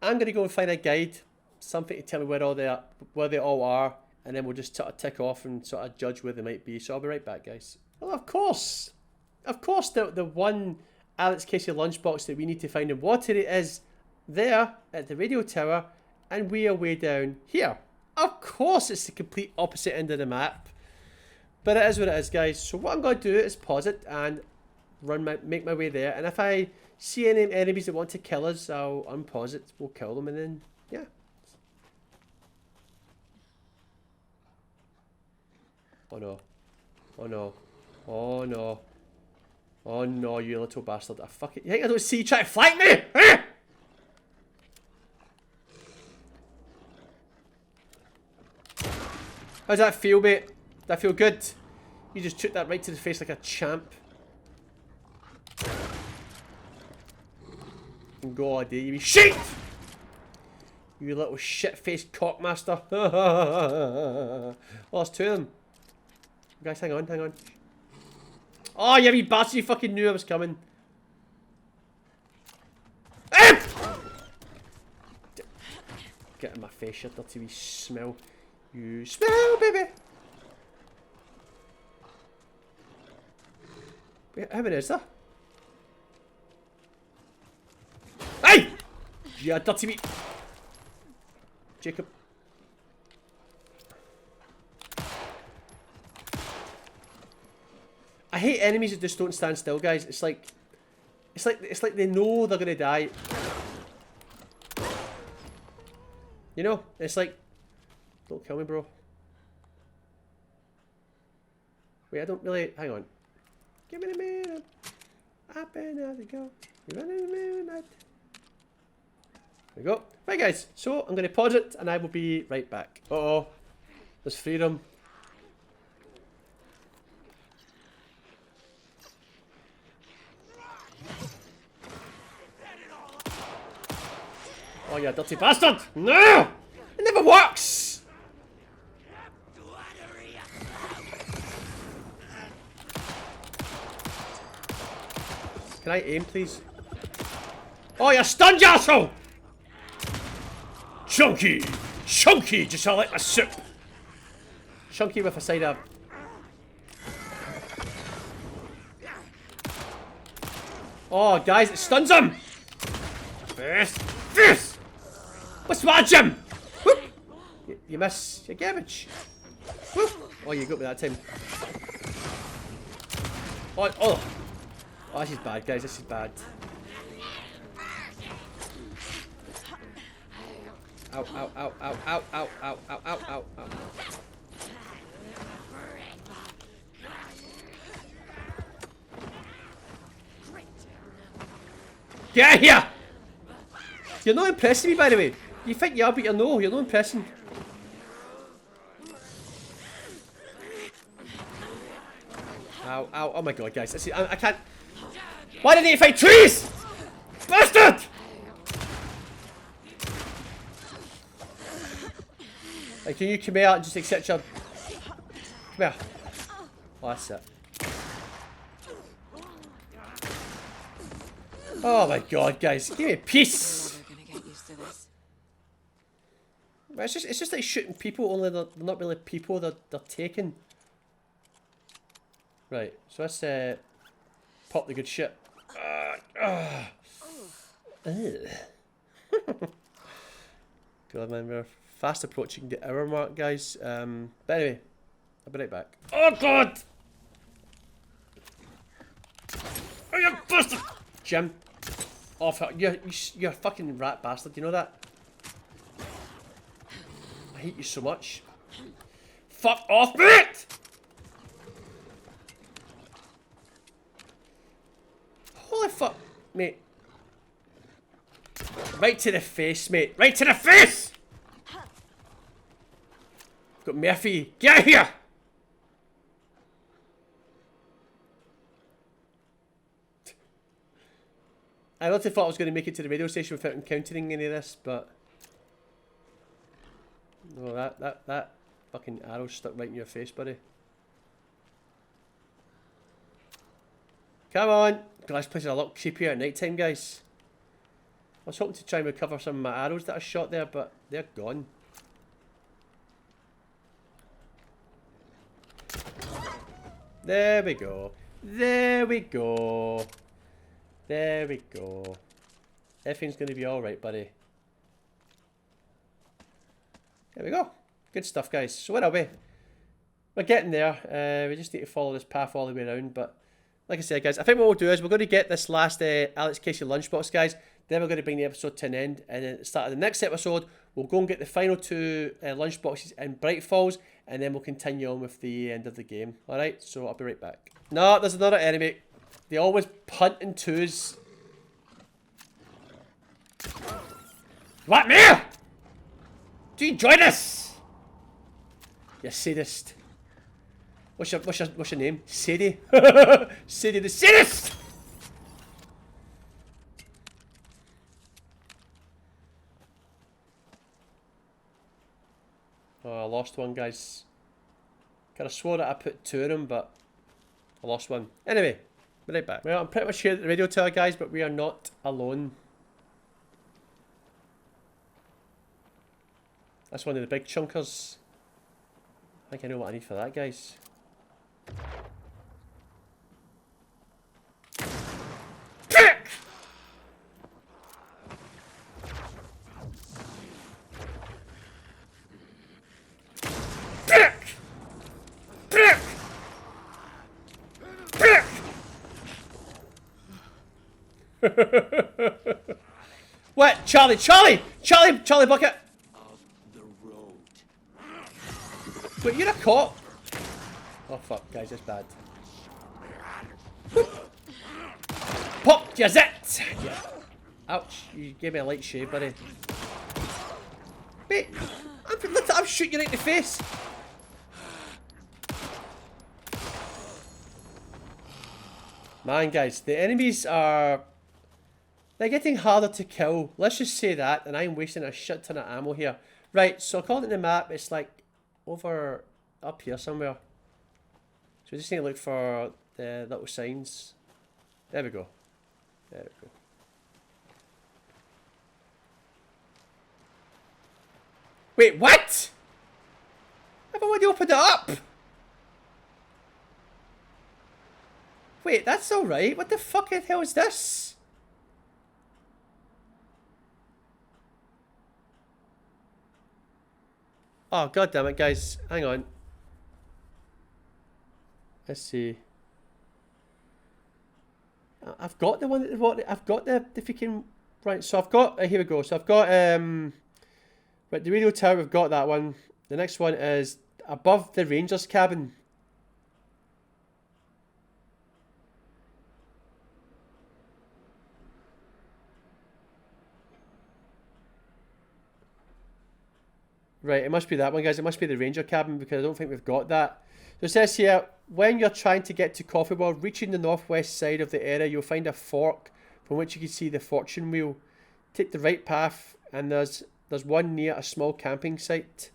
I'm going to go and find a guide, something to tell me where they all are, and then we'll just sort of tick off and sort of judge where they might be. So I'll be right back, guys. Well, of course, the one Alex Casey lunchbox that we need to find in Watery is there at the radio tower, and we are way down here. Of course, it's the complete opposite end of the map, but it is what it is, guys. So what I'm going to do is pause it and make my way there, and if I see any enemies that want to kill us, I'll unpause it, we'll kill them, and then yeah. Oh no. Oh no. Oh no. Oh no, you little bastard. I fucking... You think I don't see you trying to flank me? Ah! How's that feel, mate? Does that feel good? You just took that right to the face like a champ. God, you shit! You little shit-faced cockmaster. Oh, there's two of them. Guys, hang on, hang on. Oh, you wee bastard, you fucking knew I was coming. Get in my face, you dirty wee smell. You smell, baby. Wait, how many is there? Hey! You dirty wee... Jacob. I hate enemies that just don't stand still, guys. It's like they know they're gonna die. You know, it's like, don't kill me, bro. Wait, I don't really. Hang on. Give me a minute. Up and out we go. You're running the moonlight. There we go. Right, guys. So I'm gonna pause it, and I will be right back. Uh oh, there's freedom. Oh, you dirty bastard! No! It never works! Can I aim, please? Oh, you're stunned, you asshole! Chunky! Chunky! Just like my soup! Chunky with a side of... Oh, guys, it stuns him! This! What's the matter, Jim? Whoop! You miss your garbage. Whoop! Oh, you got me that time. Oh, oh! Oh, this is bad, guys. This is bad. Ow, ow, ow, ow, ow, ow, ow, ow, ow, ow, ow. Get out of here! You're not impressing me, by the way. You think you are, but you're no. You're not impressing. Ow, ow, oh my god, guys. I can't... Why didn't you fight trees? Bastard! Like, can you come here and just accept your... Come here. Oh, that's it. Oh my god, guys. Give me peace! It's just like shooting people, only they're not really people, they're taken. Right, so let's pop the good shit. God, man, we're fast approaching the hour mark, guys. But anyway, I'll be right back. Oh god! Oh, you bastard! Jim. Oh, you're a fucking rat bastard, you know that? I hate you so much. Fuck off, mate! Holy fuck, mate. Right to the face, mate. Right to the face! Got Murphy. Get out of here! I literally thought I was going to make it to the radio station without encountering any of this, but... No, that fucking arrow stuck right in your face, buddy. Come on! God, this place is a lot creepier at night time, guys. I was hoping to try and recover some of my arrows that I shot there, but they're gone. There we go. There we go. There we go. Everything's going to be alright, buddy. There we go. Good stuff, guys. So where are we? We're getting there. We just need to follow this path all the way around, but like I said, guys, I think what we'll do is we're going to get this last Alex Casey lunchbox, guys. Then we're going to bring the episode to an end, and then at the start of the next episode, we'll go and get the final 2 lunchboxes in Bright Falls, and then we'll continue on with the end of the game. Alright, so I'll be right back. No, there's another enemy. They always punt in 2s. What, me? Do you enjoy this? You sadist. What's your name? Sadie? Sadie the sadist! Oh, I lost one, guys. Could have swore that I put 2 in them, but I lost one. Anyway, be right back. Well, I'm pretty much here at the radio tower, guys, but we are not alone. That's one of the big chunkers. I think I know what I need for that, guys. What? Charlie bucket! Wait, you're a cop? Oh fuck, guys, that's bad. Pop, your zit! Yeah. Ouch, you gave me a light shave, buddy. Wait, I'm shooting you right in the face. Man, guys, the enemies are... They're getting harder to kill. Let's just say that, and I'm wasting a shit ton of ammo here. Right, so according to the map, it's like over up here somewhere. So we just need to look for the little signs. There we go. There we go. Wait, what? I've already opened it up! Wait, that's alright. What the fuck the hell is this? Oh, god damn it, guys. Hang on. Let's see. I've got the one that what I've got the freaking right. So I've got here we go. So I've got right, the radio tower. We've got that one. The next one is above the ranger's cabin. Right, it must be that one, guys. It must be the ranger cabin because I don't think we've got that. So it says here, when you're trying to get to Coffee World, reaching the northwest side of the area, you'll find a fork from which you can see the fortune wheel. Take the right path, and there's one near a small camping site.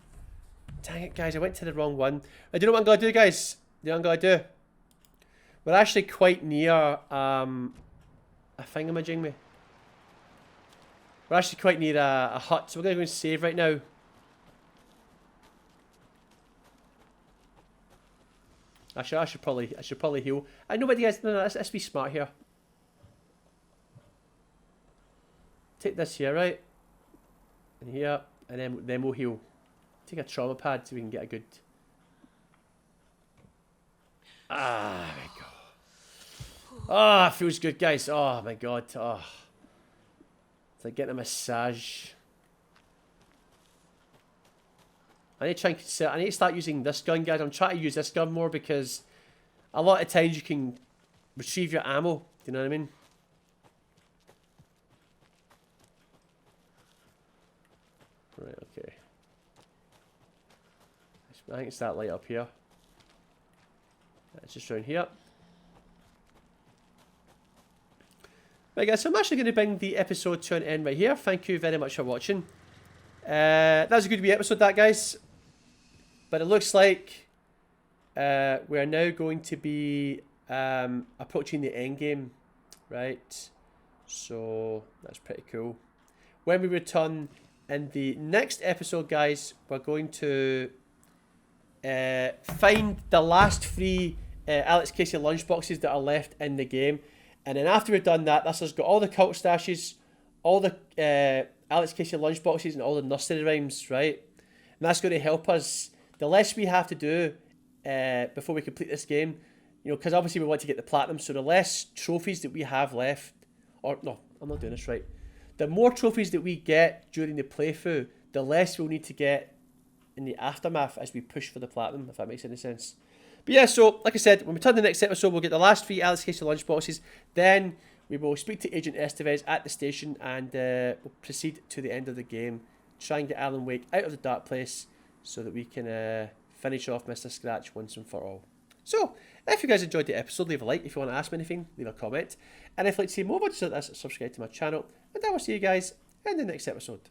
Dang it, guys, I went to the wrong one. I do know what I'm going to do, guys. You know what I'm going to do? We're actually quite near a thingamajig me. We're actually quite near a hut, so we're going to go and save right now. Actually, I should probably heal. I know what you guys. No, let's be smart here. Take this here, right? And here, and then we'll heal. Take a trauma pad so we can get a good. Ah, there we go. Ah, oh, feels good, guys. Oh my god. Oh, it's like getting a massage. I need to start using this gun, guys. I'm trying to use this gun more because a lot of times you can retrieve your ammo. Do you know what I mean? Right, okay. I think it's that light up here. It's just around here. Right guys, so I'm actually going to bring the episode to an end right here. Thank you very much for watching. That was a good wee episode, that, guys. But it looks like we're now going to be approaching the end game, right? So that's pretty cool. When we return in the next episode, guys, we're going to find the last 3 Alex Casey lunchboxes that are left in the game. And then after we've done that, this has got all the cult stashes, all the Alex Casey lunchboxes, and all the nursery rhymes, right? And that's going to help us. The less we have to do before we complete this game, you know, because obviously we want to get the platinum, so the less trophies that we have left, or no, I'm not doing this right. The more trophies that we get during the playthrough, the less we'll need to get in the aftermath as we push for the platinum, if that makes any sense. But yeah, so like I said, when we turn to the next episode, we'll get the last 3 Alex Casey lunchboxes. Then we will speak to Agent Estevez at the station, and we'll proceed to the end of the game. Try and get Alan Wake out of the dark place so that we can finish off Mr. Scratch once and for all. So, if you guys enjoyed the episode, leave a like. If you want to ask me anything, leave a comment. And if you'd like to see more, just subscribe to my channel. And I will see you guys in the next episode.